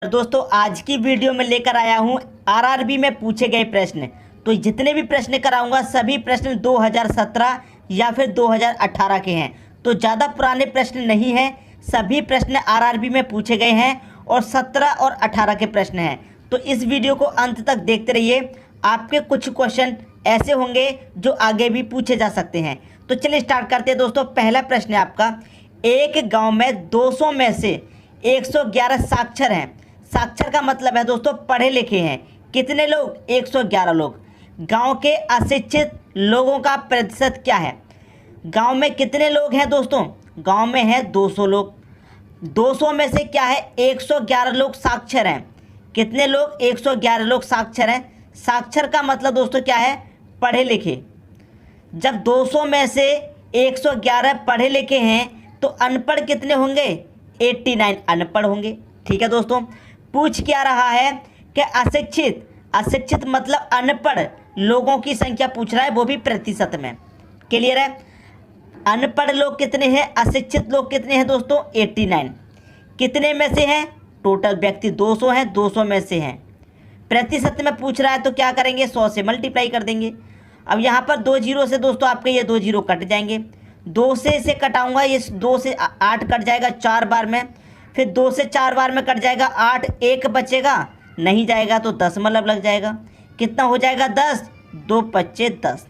दोस्तों आज की वीडियो में लेकर आया हूं आरआरबी में पूछे गए प्रश्न। तो जितने भी प्रश्न कराऊंगा सभी प्रश्न 2017 या फिर 2018 के हैं। तो ज़्यादा पुराने प्रश्न नहीं हैं, सभी प्रश्न आरआरबी में पूछे गए हैं और 17 और 18 के प्रश्न हैं। तो इस वीडियो को अंत तक देखते रहिए, आपके कुछ क्वेश्चन ऐसे होंगे जो आगे भी पूछे जा सकते हैं। तो चलिए स्टार्ट करते हैं दोस्तों। पहला प्रश्न है आपका, एक गाँव में 200 में से 111 साक्षर हैं। साक्षर का मतलब है दोस्तों पढ़े लिखे हैं। कितने लोग? 111 लोग। गांव के अशिक्षित लोगों का प्रतिशत क्या है? गांव में कितने लोग हैं दोस्तों? गांव में है 200 लोग। 200 में से क्या है? 111 लोग साक्षर हैं। कितने लोग? 111 लोग साक्षर हैं। साक्षर का मतलब दोस्तों क्या है? पढ़े लिखे। जब 200 में से 111 पढ़े लिखे हैं तो अनपढ़ कितने होंगे? 89 अनपढ़ होंगे। ठीक है दोस्तों। पूछ क्या रहा है कि अशिक्षित मतलब अनपढ़ लोगों की संख्या पूछ रहा है, वो भी प्रतिशत में। क्लियर है? अनपढ़ लोग कितने हैं, अशिक्षित लोग कितने हैं दोस्तों? 89। कितने में से हैं? टोटल व्यक्ति 200 हैं, 200 में से हैं। प्रतिशत में पूछ रहा है तो क्या करेंगे? 100 से मल्टीप्लाई कर देंगे। अब यहाँ पर 2 जीरो से दोस्तों आपके ये 2 जीरो कट जाएंगे। 2 से इसे कटाऊंगा, ये 2 से 8 कट जाएगा 4 बार में। फिर 2 से 4 बार में कट जाएगा 8, 1 बचेगा, नहीं जाएगा तो दशमलव लग जाएगा। कितना हो जाएगा? 10, 2 पच्चे 10,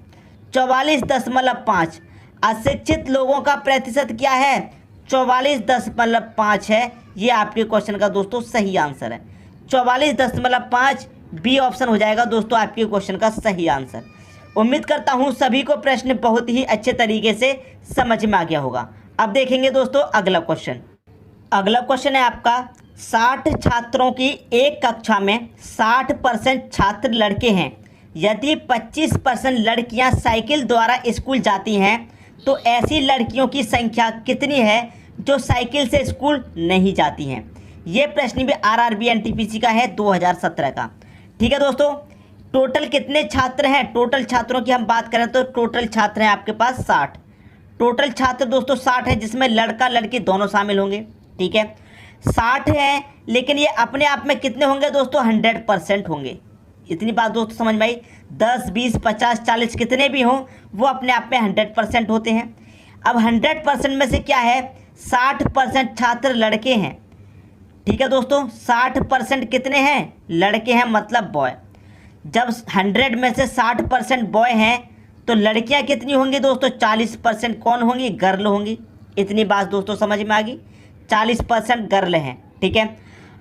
44.5। अशिक्षित लोगों का प्रतिशत क्या है? 44.5 है। ये आपके क्वेश्चन का दोस्तों सही आंसर है। 44.5 बी ऑप्शन हो जाएगा दोस्तों आपके क्वेश्चन का सही आंसर। उम्मीद करता हूँ सभी को प्रश्न बहुत ही अच्छे तरीके से समझ में आ गया होगा। अब देखेंगे दोस्तों अगला क्वेश्चन। अगला क्वेश्चन है आपका, 60 छात्रों की एक कक्षा में 60% छात्र लड़के हैं। यदि 25% लड़कियां साइकिल द्वारा स्कूल जाती हैं तो ऐसी लड़कियों की संख्या कितनी है जो साइकिल से स्कूल नहीं जाती हैं? ये प्रश्न भी आरआरबी एनटीपीसी का है 2017 का। ठीक है दोस्तों। टोटल कितने छात्र हैं? टोटल छात्रों की हम बात करें तो टोटल छात्र हैं आपके पास 60। टोटल छात्र दोस्तों 60 है, जिसमें लड़का लड़की दोनों शामिल होंगे। ठीक है, 60 है, लेकिन ये अपने आप में कितने होंगे दोस्तों? 100% होंगे। इतनी बात दोस्तों समझ में आई। 10, 20, 50, 40 कितने भी हों वो अपने आप में 100% होते हैं। अब 100% में से क्या है? 60% छात्र लड़के हैं। ठीक है दोस्तों, 60% कितने हैं? लड़के हैं, मतलब बॉय। जब 100 में से 60% बॉय हैं तो लड़कियां कितनी होंगी दोस्तों? 40% कौन होंगी? गर्ल होंगी। इतनी बात दोस्तों समझ में आ गई। 40% गर्ल हैं। ठीक है।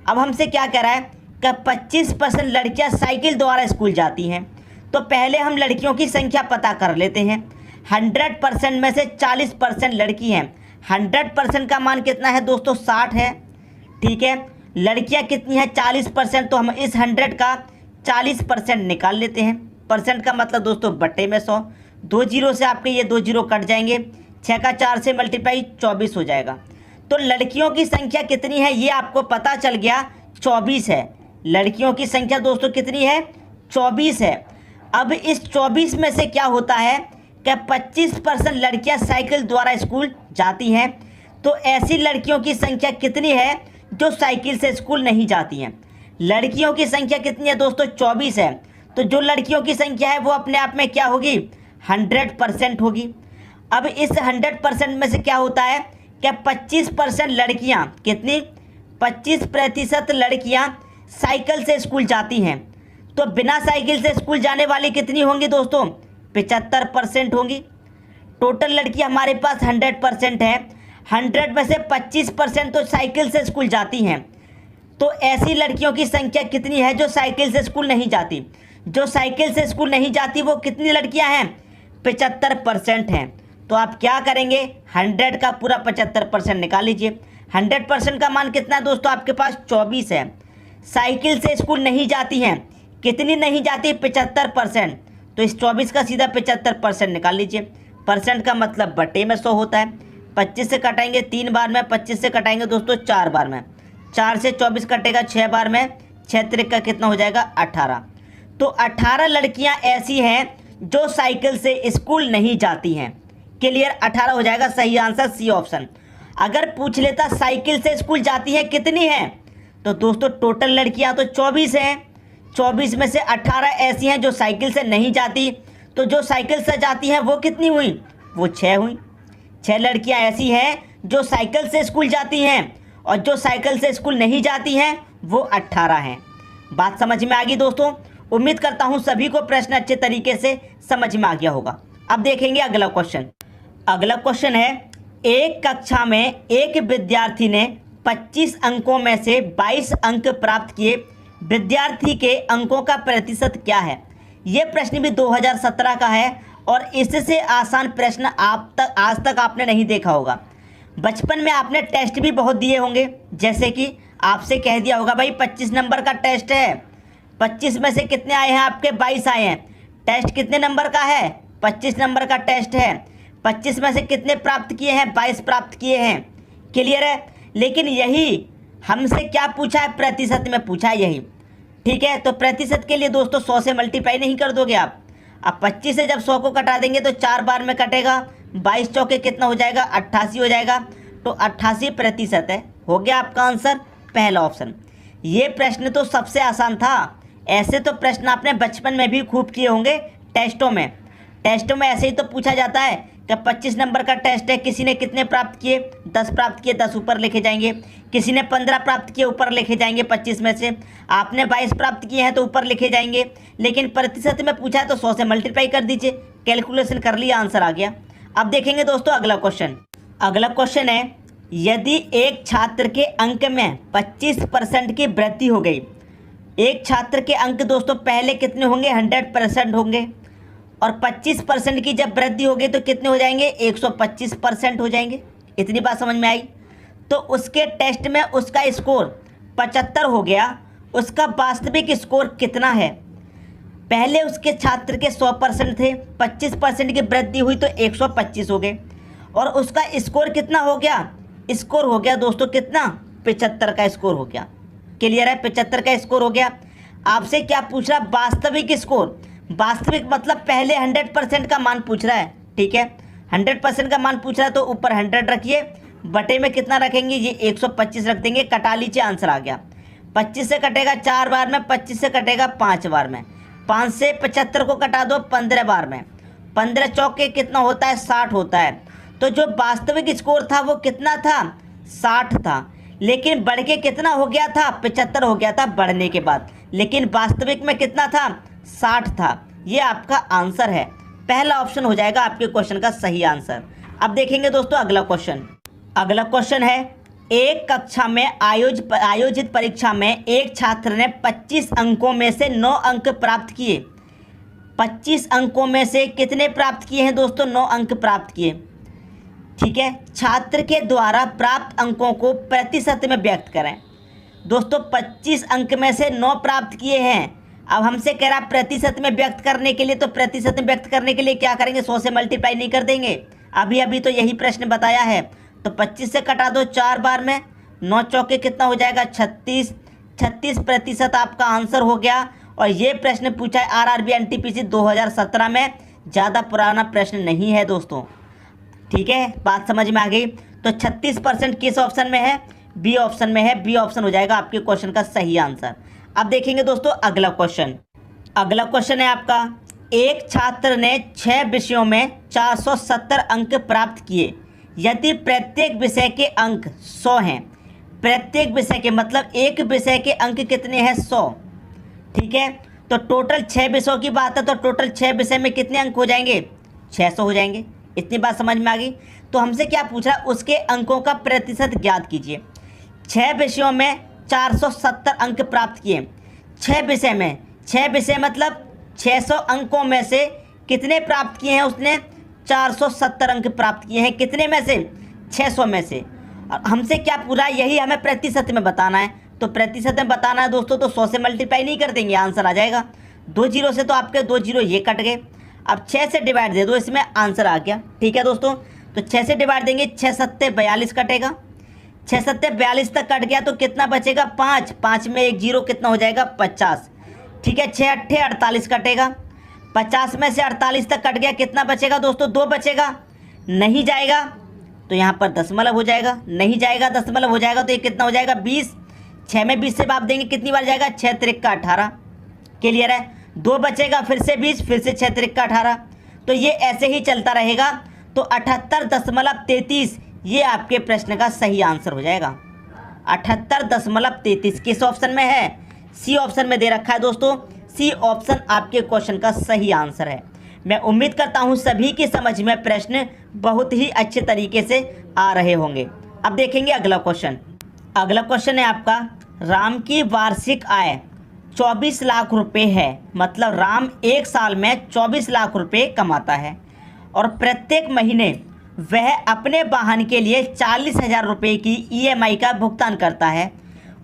अब हमसे क्या कह रहा है कि 25% लड़कियां साइकिल द्वारा स्कूल जाती हैं। तो पहले हम लड़कियों की संख्या पता कर लेते हैं। 100% में से 40% लड़की हैं। 100% का मान कितना है दोस्तों? 60 है। ठीक है, लड़कियां कितनी हैं? 40%। तो हम इस 100 का 40% निकाल लेते हैं। परसेंट का मतलब दोस्तों बट्टे में 100। 2 जीरो से आपके ये 2 जीरो कट जाएंगे। 6 का 4 से मल्टीप्लाई 24 हो जाएगा। तो लड़कियों की संख्या कितनी है ये आपको पता चल गया, 24 है। लड़कियों की संख्या दोस्तों कितनी है? 24 है। अब इस 24 में से क्या होता है कि 25% लड़कियां साइकिल द्वारा स्कूल जाती हैं। तो ऐसी लड़कियों की संख्या कितनी है जो साइकिल से स्कूल नहीं जाती हैं? लड़कियों की संख्या कितनी है दोस्तों? 24 है। तो जो लड़कियों की संख्या है वो अपने आप में क्या होगी? 100% होगी। अब इस 100% में से क्या होता है कि 25% लड़कियां, कितनी? 25% लड़कियां साइकिल से स्कूल जाती हैं। तो बिना साइकिल से स्कूल जाने वाली कितनी होंगी दोस्तों? 75% होंगी। टोटल लड़की हमारे पास 100% है। 100 में से 25% तो साइकिल से स्कूल जाती हैं। तो ऐसी लड़कियों की संख्या कितनी है जो साइकिल से स्कूल नहीं जाती? जो साइकिल से स्कूल नहीं जाती वो कितनी लड़कियां हैं? 75% हैं। तो आप क्या करेंगे? 100 का पूरा 75% निकाल लीजिए। 100% का मान कितना है दोस्तों? आपके पास 24 है। साइकिल से स्कूल नहीं जाती हैं। कितनी नहीं जाती? 75%। तो इस 24 का सीधा 75% निकाल लीजिए। परसेंट का मतलब बटे में 100 होता है। 25 से कटाएंगे 3 बार में, 25 से कटाएंगे दोस्तों 4 बार में। 4 से 24 कटेगा 6 बार में, 6 त्रिक का कितना हो जाएगा? 18। तो 18 लड़कियां ऐसी हैं जो साइकिल से स्कूल नहीं जाती हैं। क्लियर? 18 हो जाएगा सही आंसर, सी ऑप्शन। अगर पूछ लेता साइकिल से स्कूल जाती हैं कितनी हैं, तो दोस्तों टोटल लड़कियां तो 24 हैं। 24 में से 18 ऐसी हैं जो साइकिल से नहीं जाती। तो जो साइकिल से जाती हैं वो कितनी हुई? वो 6 हुई। 6 लड़कियां ऐसी हैं जो साइकिल से स्कूल जाती हैं और जो साइकिल से स्कूल नहीं जाती हैं वो 18 हैं। बात समझ में आ गई दोस्तों? उम्मीद करता हूं सभी को प्रश्न अच्छे तरीके से समझ में आ गया होगा। अब देखेंगे अगला क्वेश्चन। अगला क्वेश्चन है, एक कक्षा में एक विद्यार्थी ने 25 अंकों में से 22 अंक प्राप्त किए, विद्यार्थी के अंकों का प्रतिशत क्या है? ये प्रश्न भी 2017 का है और इससे आसान प्रश्न आज तक आपने नहीं देखा होगा। बचपन में आपने टेस्ट भी बहुत दिए होंगे, जैसे कि आपसे कह दिया होगा भाई 25 नंबर का टेस्ट है, 25 में से कितने आए हैं आपके? 22 आए हैं। टेस्ट कितने नंबर का है? 25 नंबर का टेस्ट है। 25 में से कितने प्राप्त किए हैं? 22 प्राप्त किए हैं। क्लियर है? लेकिन यही हमसे क्या पूछा है? प्रतिशत में पूछा है यही। ठीक है, तो प्रतिशत के लिए दोस्तों 100 से मल्टीप्लाई नहीं कर दोगे आप। अब 25 से जब 100 को कटा देंगे तो 4 बार में कटेगा, 22 चौके कितना हो जाएगा? 88 हो जाएगा। तो 88% है। हो गया आपका आंसर, पहला ऑप्शन। ये प्रश्न तो सबसे आसान था। ऐसे तो प्रश्न आपने बचपन में भी खूब किए होंगे टेस्टों में। टेस्टों में ऐसे ही तो पूछा जाता है कि 25 नंबर का टेस्ट है, किसी ने कितने प्राप्त किए? 10 प्राप्त किए, 10 ऊपर लिखे जाएंगे। किसी ने 15 प्राप्त किए, ऊपर लिखे जाएंगे 25 में से। आपने 22 प्राप्त किए हैं तो ऊपर लिखे जाएंगे। लेकिन प्रतिशत में पूछा है तो 100 से मल्टीप्लाई कर दीजिए, कैलकुलेशन कर लिया, आंसर आ गया। अब देखेंगे दोस्तों अगला क्वेश्चन। अगला क्वेश्चन है, यदि एक छात्र के अंक में 25% की वृद्धि हो गई, एक छात्र के अंक दोस्तों पहले कितने होंगे? 100% होंगे, और 25% की जब वृद्धि होगी तो कितने हो जाएंगे? 125% हो जाएंगे। इतनी बात समझ में आई? तो उसके टेस्ट में उसका स्कोर 75 हो गया। उसका वास्तविक स्कोर कितना है? पहले उसके छात्र के 100% थे, 25% की वृद्धि हुई तो 125 हो गए, और उसका स्कोर कितना हो गया? स्कोर हो गया दोस्तों कितना? 75 का स्कोर हो गया। क्लियर है? 75 का स्कोर हो गया। आपसे क्या पूछ रहा? वास्तविक स्कोर। वास्तविक मतलब पहले 100% का मान पूछ रहा है। ठीक है, 100% का मान पूछ रहा है तो ऊपर 100 रखिए, बटे में कितना रखेंगे? ये 125 रख देंगे, कटा लीजिए, आंसर आ गया। 25 से कटेगा 4 बार में, 25 से कटेगा 5 बार में, 5 से 75 को कटा दो 15 बार में, 15 चौके कितना होता है? 60 होता है। तो जो वास्तविक स्कोर था वो कितना था? 60 था। लेकिन बढ़ के कितना हो गया था? 75 हो गया था बढ़ने के बाद। लेकिन वास्तविक में कितना था? 60 था। ये आपका आंसर है, पहला ऑप्शन हो जाएगा आपके क्वेश्चन का सही आंसर। अब देखेंगे दोस्तों अगला क्वेश्चन। अगला क्वेश्चन है, एक कक्षा में आयोजित परीक्षा में एक छात्र ने 25 अंकों में से 9 अंक प्राप्त किए। 25 अंकों में से कितने प्राप्त किए हैं दोस्तों? 9 अंक प्राप्त किए। ठीक है, छात्र के द्वारा प्राप्त अंकों को प्रतिशत में व्यक्त करें। दोस्तों 25 अंक में से 9 प्राप्त किए हैं। अब हमसे कह रहा प्रतिशत में व्यक्त करने के लिए, तो प्रतिशत में व्यक्त करने के लिए क्या करेंगे? 100 से मल्टीप्लाई नहीं कर देंगे। अभी तो यही प्रश्न बताया है। तो 25 से कटा दो 4 बार में, 9 चौके कितना हो जाएगा? 36। 36% आपका आंसर हो गया। और ये प्रश्न पूछा है आरआरबी एनटीपीसी 2017 में, ज़्यादा पुराना प्रश्न नहीं है दोस्तों। ठीक है, बात समझ में आ गई? तो 36% किस ऑप्शन में है? बी ऑप्शन में है। बी ऑप्शन हो जाएगा आपके क्वेश्चन का सही आंसर। अब देखेंगे दोस्तों अगला क्वेश्चन। अगला क्वेश्चन है आपका, एक छात्र ने 6 विषयों में 470 अंक प्राप्त किए। यदि प्रत्येक विषय के अंक 100 हैं, प्रत्येक विषय के मतलब एक विषय के अंक कितने हैं? 100। ठीक है, तो टोटल 6 विषयों की बात है, तो टोटल 6 विषय में कितने अंक हो जाएंगे? 600 हो जाएंगे। इतनी बात समझ में आ गई? तो हमसे क्या पूछ रहा है? उसके अंकों का प्रतिशत ज्ञात कीजिए। 6 विषयों में 470 अंक प्राप्त किए। 6 विषय में, 6 विषय मतलब 600 अंकों में से कितने प्राप्त किए हैं उसने? 470 अंक प्राप्त किए हैं। कितने में से? 600 में से। और हमसे क्या पूरा? यही हमें प्रतिशत में बताना है। तो प्रतिशत में बताना है दोस्तों, तो 100 से मल्टीप्लाई नहीं कर देंगे, आंसर आ जाएगा। 2 जीरो से तो आपके 2 जीरो ये कट गए। अब 6 से डिवाइड दे दो, इसमें आंसर आ गया। ठीक है दोस्तों, तो 6 से डिवाइड देंगे, 6 सत्ते 42 कटेगा। 6 सत्ते 42 तक कट गया तो कितना बचेगा? 5। 5 में 1 जीरो कितना हो जाएगा? 50। ठीक है, 6 अट्ठे 48 कटेगा। 50 में से 48 तक कट गया, कितना बचेगा दोस्तों? 2 बचेगा। नहीं जाएगा तो यहाँ पर दशमलव हो जाएगा, नहीं जाएगा दशमलव हो जाएगा, तो ये कितना हो जाएगा? 20। 6 में 20 से भाग देंगे कितनी बार जाएगा, 6 त्रिक का 18। क्लियर है। 2 बचेगा, फिर से 20, फिर से 6 त्रिक का 18। तो ये ऐसे ही चलता रहेगा। तो 78.33 ये आपके प्रश्न का सही आंसर हो जाएगा। 78.33 किस ऑप्शन में है, सी ऑप्शन में दे रखा है दोस्तों। सी ऑप्शन आपके क्वेश्चन का सही आंसर है। मैं उम्मीद करता हूँ सभी की समझ में प्रश्न बहुत ही अच्छे तरीके से आ रहे होंगे। अब देखेंगे अगला क्वेश्चन। अगला क्वेश्चन है आपका, राम की वार्षिक आय 24 लाख रुपए है। मतलब राम एक साल में 24 लाख रुपए कमाता है और प्रत्येक महीने वह अपने वाहन के लिए 40,000 रुपये की EMI का भुगतान करता है।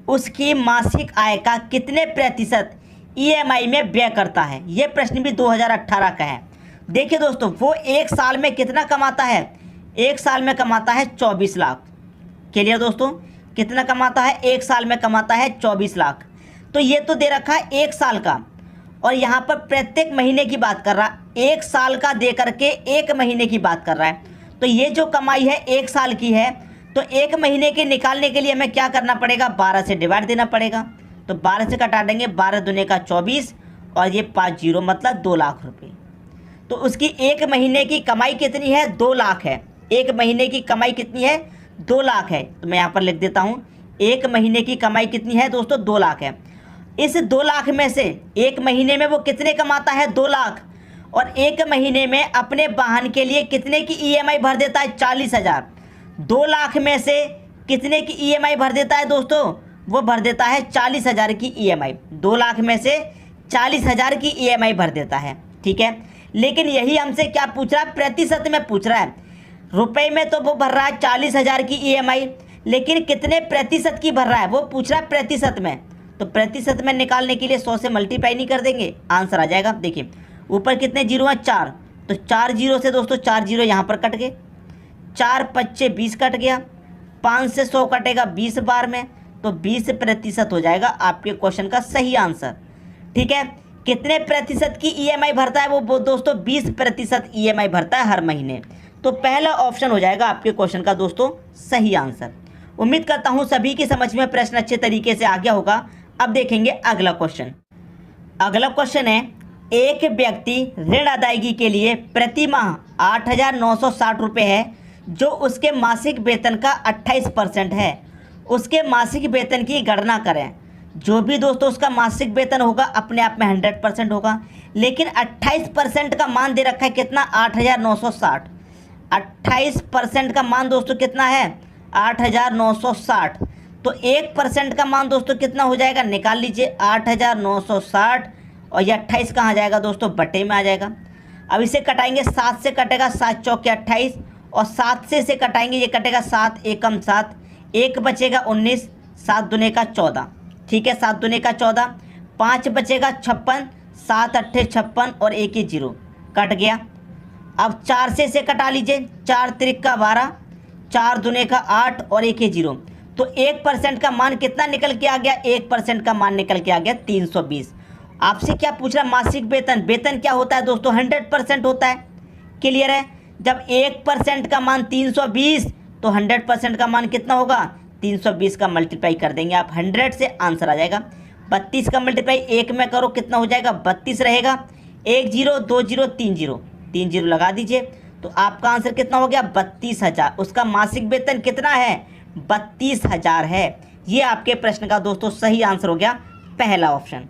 उसकी मासिक आय का कितने प्रतिशत EMI में व्यय करता है। ये प्रश्न भी 2018 का है। देखिए दोस्तों, वो एक साल में कितना कमाता है, एक साल में कमाता है 24 लाख। क्लियर दोस्तों, कितना कमाता है, एक साल में कमाता है 24 लाख। तो ये तो दे रखा है एक साल का, और यहाँ पर प्रत्येक महीने की बात कर रहा है। एक साल का दे करके एक महीने की बात कर रहा है। तो ये जो कमाई है एक साल की है, तो एक महीने के निकालने के लिए हमें क्या करना पड़ेगा, 12 से डिवाइड देना पड़ेगा। तो 12 से कटा देंगे, 12 दूने का 24 और ये 5 जीरो मतलब 2 लाख रुपये। तो उसकी एक महीने की कमाई कितनी है, 2 लाख है। एक महीने की कमाई कितनी है, 2 लाख है। तो मैं यहाँ पर लिख देता हूँ, एक महीने की कमाई कितनी है दोस्तों, 2 लाख है। इस 2 लाख में से एक महीने में वो कितने कमाता है, 2 लाख, और एक महीने में अपने वाहन के लिए कितने की EMI भर देता है, 40,000। 2 लाख में से कितने की EMI भर देता है दोस्तों, वो भर देता है 40,000 की EMI। 2 लाख में से 40,000 की EMI भर देता है। ठीक है, लेकिन यही हमसे क्या पूछ रहा है, प्रतिशत में पूछ रहा है। रुपए में तो वो भर रहा है 40,000 की EMI, लेकिन कितने प्रतिशत की भर रहा है वो पूछ रहा है प्रतिशत में। तो प्रतिशत में निकालने के लिए 100 से मल्टीप्लाई नहीं कर देंगे, आंसर आ जाएगा। देखिए ऊपर कितने जीरो हैं, 4। तो 4 जीरो से दोस्तों 4 जीरो यहाँ पर कट गए, 4 पच्चे 20 कट गया, 5 से 100 कटेगा 20 बार में, तो 20% हो जाएगा आपके क्वेश्चन का सही आंसर। ठीक है, कितने प्रतिशत की EMI भरता है वो दोस्तों, 20% EMI भरता है हर महीने। तो पहला ऑप्शन हो जाएगा आपके क्वेश्चन का दोस्तों सही आंसर। उम्मीद करता हूँ सभी की समझ में प्रश्न अच्छे तरीके से आ गया होगा। अब देखेंगे अगला क्वेश्चन। अगला क्वेश्चन है, एक व्यक्ति ऋण अदायगी के लिए प्रति माह 8,960 रुपये है, जो उसके मासिक वेतन का 28% है। उसके मासिक वेतन की गणना करें। जो भी दोस्तों उसका मासिक वेतन होगा अपने आप में 100% होगा, लेकिन 28% का मान दे रखा है कितना, 8,960। 28% का मान दोस्तों कितना है, 8,960। तो 1% का मान दोस्तों कितना हो जाएगा, निकाल लीजिए, 8,960 और ये 28 कहाँ जाएगा दोस्तों, बटे में आ जाएगा। अब इसे कटाएंगे, 7 से कटेगा, 7 चौके 28, और 7 से इसे कटाएंगे, ये कटेगा 7 एकम 7, 1 बचेगा 19, 7 दूने का 14। ठीक है, 7 दूने का 14, 5 बचेगा 56, 7 अट्ठे 56 और 1 ही जीरो कट गया। अब 4 से इसे कटा लीजिए, 4 त्रिक का 12, 4 दूने का 8 और 1 ही जीरो। तो 1% का मान कितना निकल के आ गया, 1% का मान निकल के आ गया 320। आपसे क्या पूछ रहा है, मासिक वेतन। वेतन क्या होता है दोस्तों, 100% होता है। क्लियर है, जब 1% का मान 320 तो 100% का मान कितना होगा, 320 का मल्टीप्लाई कर देंगे आप 100 से, आंसर आ जाएगा 32 का मल्टीप्लाई 1 में करो कितना हो जाएगा, 32 रहेगा। 1 जीरो 2 जीरो 3 जीरो, 3 जीरो लगा दीजिए, तो आपका आंसर कितना हो गया, 32,000। उसका मासिक वेतन कितना है, 32,000 है। ये आपके प्रश्न का दोस्तों सही आंसर हो गया, पहला ऑप्शन।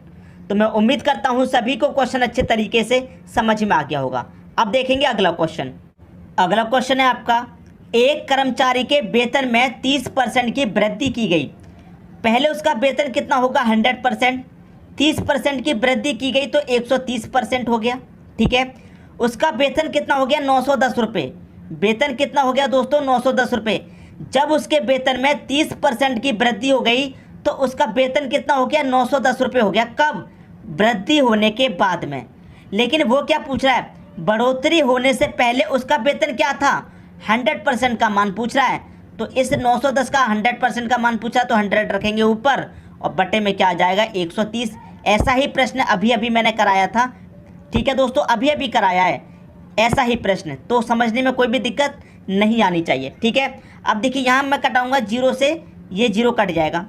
तो मैं उम्मीद करता हूँ सभी को क्वेश्चन अच्छे तरीके से समझ में आ गया होगा। अब देखेंगे अगला क्वेश्चन। अगला क्वेश्चन है आपका, एक कर्मचारी के वेतन में 30% की वृद्धि की गई। पहले उसका वेतन कितना होगा, 100%, 30% की वृद्धि की गई तो 130% हो गया। ठीक है, उसका वेतन कितना हो गया, 910 रुपये। वेतन कितना हो गया दोस्तों, 910 रुपये। जब उसके वेतन में 30% की वृद्धि हो गई तो उसका वेतन कितना हो गया, 910 रुपये हो गया। कब, वृद्धि होने के बाद में। लेकिन वो क्या पूछ रहा है, बढ़ोतरी होने से पहले उसका वेतन क्या था, 100% का मान पूछ रहा है। तो इस 910 का 100% का मान पूछा तो 100 रखेंगे ऊपर और बटे में क्या आ जाएगा, 130। ऐसा ही प्रश्न अभी अभी मैंने कराया था। ठीक है दोस्तों, अभी अभी कराया है ऐसा ही प्रश्न, तो समझने में कोई भी दिक्कत नहीं आनी चाहिए। ठीक है, अब देखिए यहाँ मैं कटाऊंगा जीरो से, ये जीरो कट जाएगा,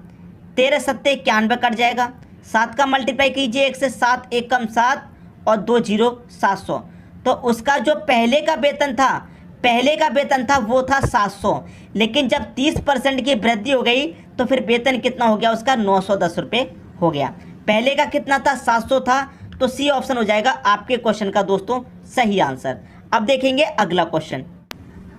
13 सत्ते 91 कट जाएगा। 7 का मल्टीप्लाई कीजिए 1 से, 7 1 कम 7 और 2 जीरो 700। तो उसका जो पहले का वेतन था वो था 700, लेकिन जब 30% की वृद्धि हो गई तो फिर वेतन कितना हो गया उसका, 910 रुपये हो गया। पहले का कितना था, 700 था। तो सी ऑप्शन हो जाएगा आपके क्वेश्चन का दोस्तों सही आंसर। अब देखेंगे अगला क्वेश्चन।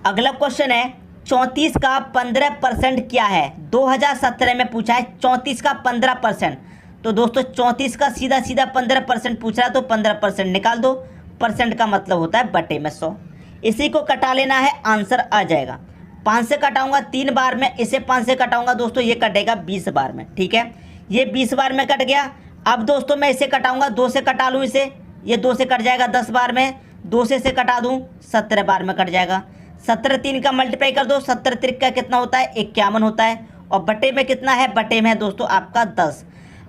अगला क्वेश्चन है 34 का 15% क्या है। 2017 में पूछा है 34 का 15%। तो दोस्तों 34 का सीधा सीधा 15% पूछ रहा है, तो 15% निकाल दो। परसेंट का मतलब होता है बटे में 100। इसी को कटा लेना है, आंसर आ जाएगा। 5 से कटाऊंगा 3 बार में, इसे 5 से कटाऊंगा दोस्तों, ये कटेगा 20 बार में। ठीक है, ये 20 बार में कट गया। अब दोस्तों मैं इसे कटाऊंगा, 2 से कटा लूँ इसे, ये 2 से कट जाएगा 10 बार में। 2 से कटा दूँ 17 बार में कट जाएगा। 17 3 का मल्टीप्लाई कर दो, 17 3 का कितना होता है, 51 होता है। और बटे में कितना है, बटे में है दोस्तों आपका 10।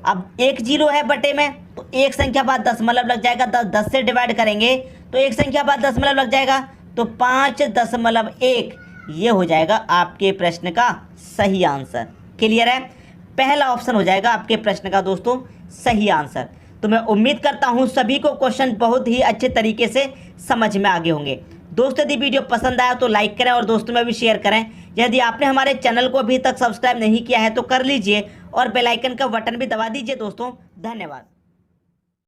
अब 1 जीरो है बटे में, तो एक संख्या बाद दशमलव लग जाएगा। 10 से डिवाइड करेंगे तो एक संख्या बाद दशमलव लग जाएगा, तो 5.1 ये हो जाएगा आपके प्रश्न का सही आंसर। क्लियर है, पहला ऑप्शन हो जाएगा आपके प्रश्न का दोस्तों सही आंसर। तो मैं उम्मीद करता हूं सभी को क्वेश्चन बहुत ही अच्छे तरीके से समझ में आ गए होंगे। दोस्तों यदि वीडियो पसंद आया तो लाइक करें और दोस्तों में भी शेयर करें। यदि आपने हमारे चैनल को अभी तक सब्सक्राइब नहीं किया है तो कर लीजिए और बेल आइकन का बटन भी दबा दीजिए दोस्तों। धन्यवाद।